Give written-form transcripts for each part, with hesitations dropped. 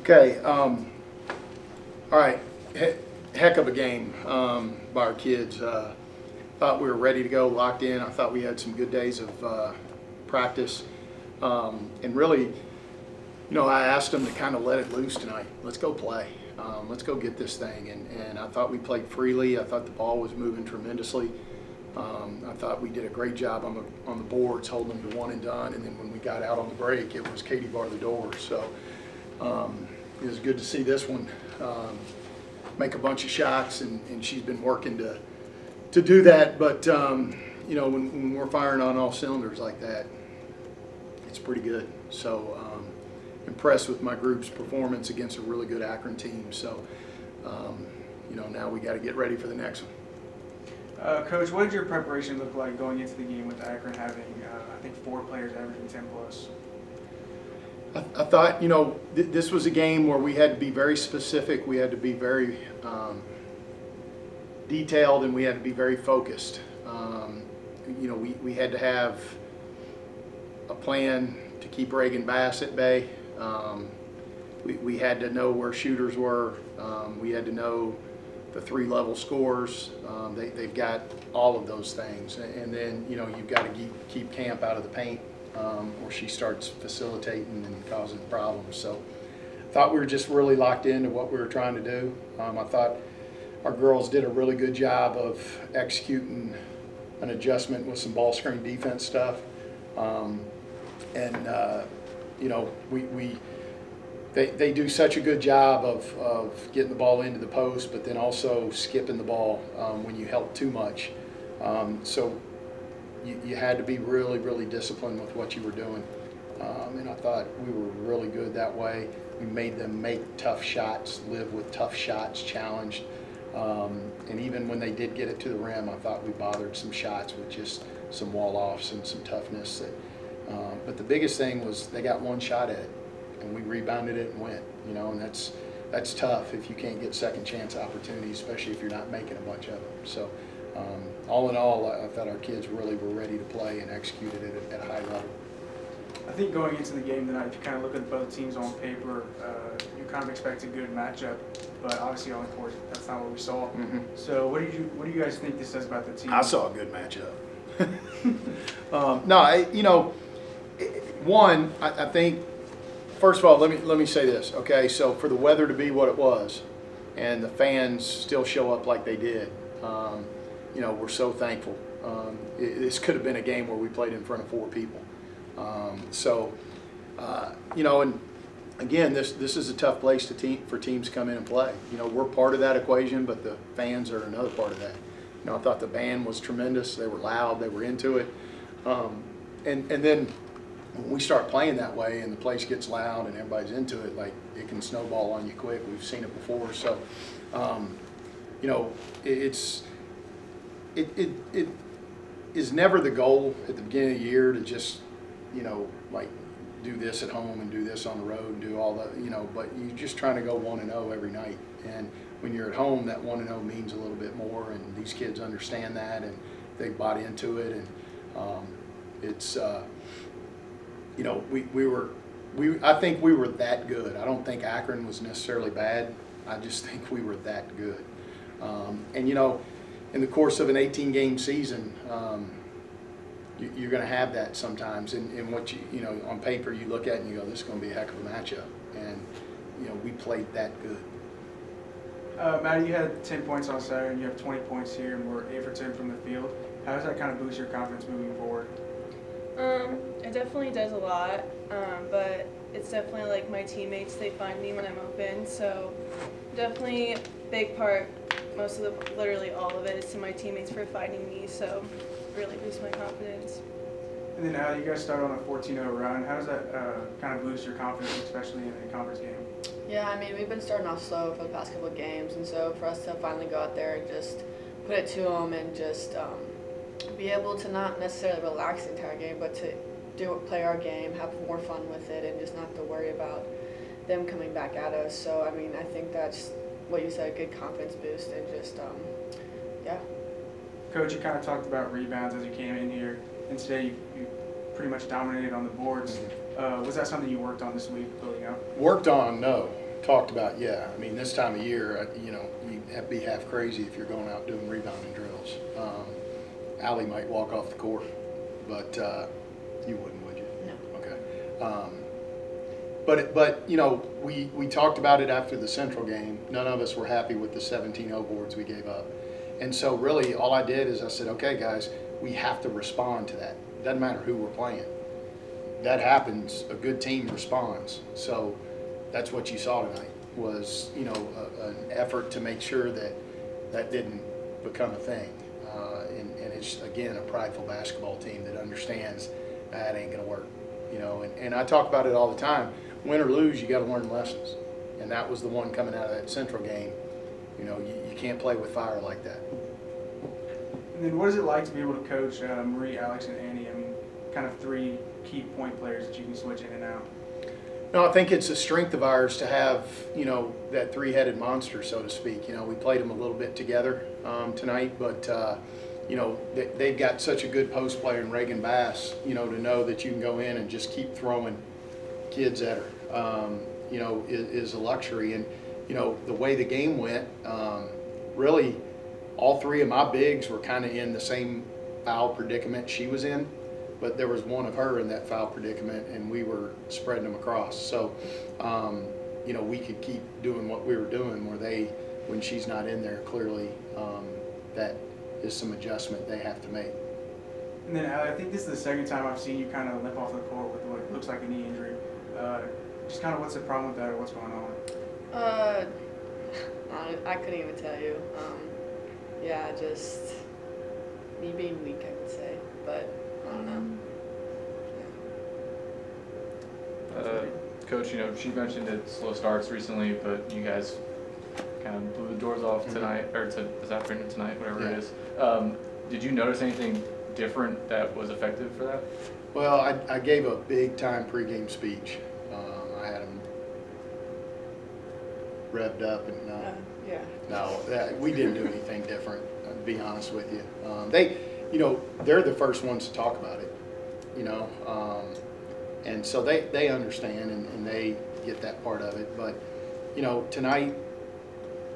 Okay, all right, heck of a game by our kids. Thought we were ready to go, locked in. I thought we had some good days of practice. And really, I asked them to kind of let it loose tonight. Let's go play. Let's go get this thing. And I thought we played freely. I thought the ball was moving tremendously. I thought we did a great job on the boards, holding them to one and done. And then when we got out on the break, it was Katie bar the door. So it was good to see this one make a bunch of shots, and she's been working to do that. But when we're firing on all cylinders like that, it's pretty good. So impressed with my group's performance against a really good Akron team. So now we got to get ready for the next one. Coach, what did your preparation look like going into the game with Akron having, I think, 4 players averaging 10 plus? I thought, this was a game where we had to be very specific. We had to be very detailed, and we had to be very focused. We had to have a plan to keep Reagan Bass at bay. We had to know where shooters were. We had to know the 3-level scores. They've got all of those things. And then, you've got to keep Camp out of the paint, or she starts facilitating and causing problems. So I thought we were just really locked into what we were trying to do. I thought our girls did a really good job of executing an adjustment with some ball screen defense stuff. They do such a good job of getting the ball into the post, but then also skipping the ball when you help too much. So you had to be really, really disciplined with what you were doing. And I thought we were really good that way. We made them make tough shots, live with tough shots, challenged. And even when they did get it to the rim, I thought we bothered some shots with just some wall-offs and some toughness. But the biggest thing was they got one shot at it, and we rebounded it and went. And that's tough if you can't get second chance opportunities, especially if you're not making a bunch of them. So all in all, I thought our kids really were ready to play and executed it at a high level. I think going into the game tonight, if you kind of look at both teams on paper, you kind of expect a good matchup, but obviously on the court, that's not what we saw. Mm-hmm. So what do you guys think this says about the team? I saw a good matchup. I think, first of all, let me say this, okay? So for the weather to be what it was, and the fans still show up like they did, we're so thankful. This could have been a game where we played in front of 4 people. And again, this is a tough place for teams to come in and play. We're part of that equation, but the fans are another part of that. I thought the band was tremendous. They were loud. They were into it. And then when we start playing that way and the place gets loud and everybody's into it, like, it can snowball on you quick. We've seen it before. So, it is never the goal at the beginning of the year to just, do this at home and do this on the road and do all that, but you're just trying to go 1-0 every night. And when you're at home, that 1-0 means a little bit more, and these kids understand that, and they bought into it. And I think we were that good. I don't think Akron was necessarily bad. I just think we were that good. In the course of an 18-game season, you're going to have that sometimes. And what on paper you look at and you go, this is going to be a heck of a matchup. And we played that good. Maddie, you had 10 points on Saturday, and you have 20 points here, and we're 8 for 10 from the field. How does that kind of boost your confidence moving forward? It definitely does a lot, but it's definitely like my teammates, they find me when I'm open, so definitely a big part, literally all of it is to my teammates for finding me, so really boosts my confidence. And then you guys start on a 14-0 run. How does that kind of boost your confidence, especially in a conference game? Yeah, we've been starting off slow for the past couple of games, and so for us to finally go out there and just put it to them and just be able to not necessarily relax the entire game, but to play our game, have more fun with it, and just not have to worry about them coming back at us. So, I think that's what you said, a good confidence boost, and just, yeah. Coach, you kind of talked about rebounds as you came in here, and today you pretty much dominated on the boards. Was that something you worked on this week, building up? Worked on, no. talked about, yeah. I mean, this time of year, you know, you have to be half crazy if you're going out doing rebounding drills. Allie might walk off the court, but you wouldn't, would you? No. Okay. But you know, we talked about it after the Central game. None of us were happy with the 17-0 boards we gave up. And so really all I did is I said, okay, guys, we have to respond to that. Doesn't matter who we're playing. That happens, a good team responds. So that's what you saw tonight was, you know, an effort to make sure that that didn't become a thing. And it's, again, a prideful basketball team that understands that ain't going to work. You know, and I talk about it all the time. Win or lose, you got to learn lessons. And that was the one coming out of that Central game. You know, you can't play with fire like that. And then what is it like to be able to coach Marie, Alex, and Annie? I mean, kind of three key point players that you can switch in and out. No, I think it's a strength of ours to have, you know, that three-headed monster, so to speak. You know, we played them a little bit together tonight, but, you know, they've got such a good post player in Reagan Bass, you know, to know that you can go in and just keep throwing kids at her, you know, is a luxury. And, you know, the way the game went, really all three of my bigs were kind of in the same foul predicament she was in. But there was one of her in that foul predicament, and we were spreading them across. So, you know, we could keep doing what we were doing where when she's not in there, clearly that is some adjustment they have to make. And then I think this is the second time I've seen you kind of limp off the court with what looks like a knee injury. Just kind of what's the problem with that or what's going on? I couldn't even tell you. Yeah, just me being weak, I would say, but I don't know. Coach, you know, she mentioned it slow starts recently, but you guys kind of blew the doors off tonight, or this afternoon, tonight, whatever it is. Did you notice anything different that was effective for that? Well, I gave a big-time pregame speech. I had them revved up, and Yeah. no, we didn't do anything different, to be honest with you. You know, they're the first ones to talk about it, you know, and so they understand and they get that part of it. But, you know, tonight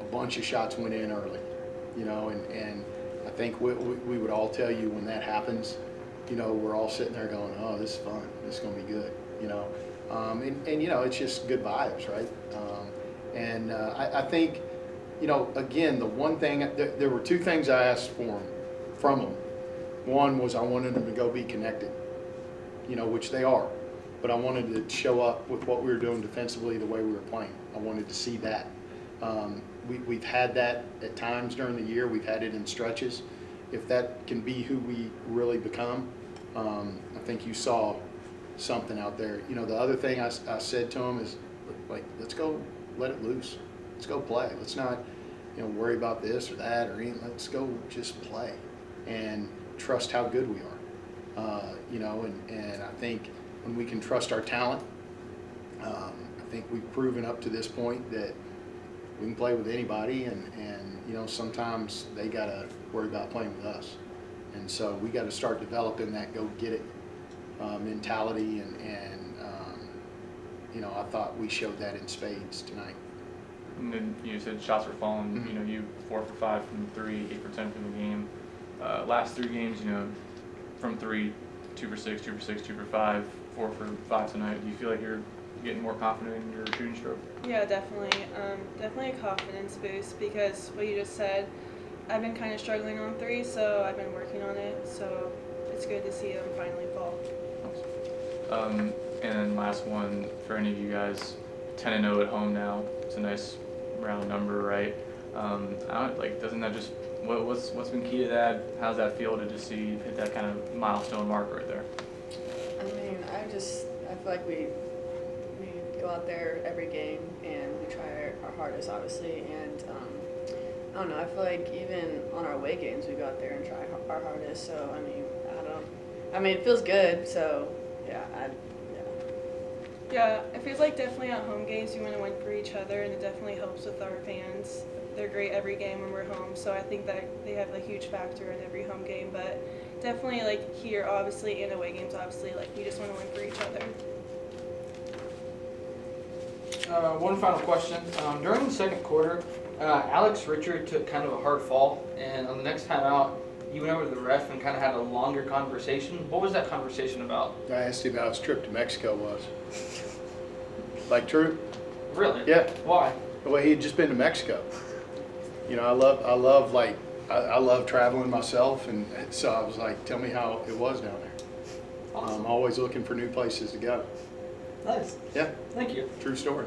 a bunch of shots went in early, you know, and I think we would all tell you when that happens, you know, we're all sitting there going, oh, this is fun, this is going to be good, you know. And, you know, it's just good vibes, right? I think, you know, again, the one thing, there were two things I asked from them. One was I wanted them to go be connected, you know, which they are. But I wanted to show up with what we were doing defensively the way we were playing. I wanted to see that. We've had that at times during the year. We've had it in stretches. If that can be who we really become, I think you saw something out there. You know, the other thing I said to them is, like, let's go let it loose. Let's go play. Let's not, you know, worry about this or that or anything. Let's go just play and trust how good we are. You know, and I think when we can trust our talent, I think we've proven up to this point that we can play with anybody, and you know, sometimes they got to worry about playing with us. And so we got to start developing that go get it mentality, and you know, I thought we showed that in spades tonight. And then you said shots were falling. You know, you 4 for 5 from 3, 8 for 10 from the game. Last 3 games, you know, from 3, 2 for 6, 2 for 6, 2 for 5, 4 for 5 tonight. Do you feel like you're getting more confident in your shooting stroke? Yeah, definitely. Definitely a confidence boost because what you just said, I've been kind of struggling on 3, so I've been working on it. So it's good to see them finally fall. And then last one for any of you guys, 10-0 at home now. It's a nice round number, right? Doesn't that just what's been key to that? How's that feel to just see you hit that kind of milestone mark right there? I mean, I feel like we go out there every game and we try our hardest, obviously, and I don't know. I feel like even on our away games, we go out there and try our hardest. So I mean, it feels good. So yeah, Yeah, it feels like definitely at home games we want to win for each other, and it definitely helps with our fans. They're great every game when we're home, so I think that they have a huge factor in every home game. But definitely, like here, obviously, and away games, obviously, like we just want to win for each other. One final question. During the second quarter, Alex Richard took kind of a hard fall, and on the next time out, you went over to the ref and kind of had a longer conversation. What was that conversation about? I asked him how his trip to Mexico was. Like, true? Really? Yeah. Why? Well, he had just been to Mexico. You know, I love traveling myself, and so I was like, tell me how it was down there. Awesome. I'm always looking for new places to go. Nice. Yeah, Thank you. true story.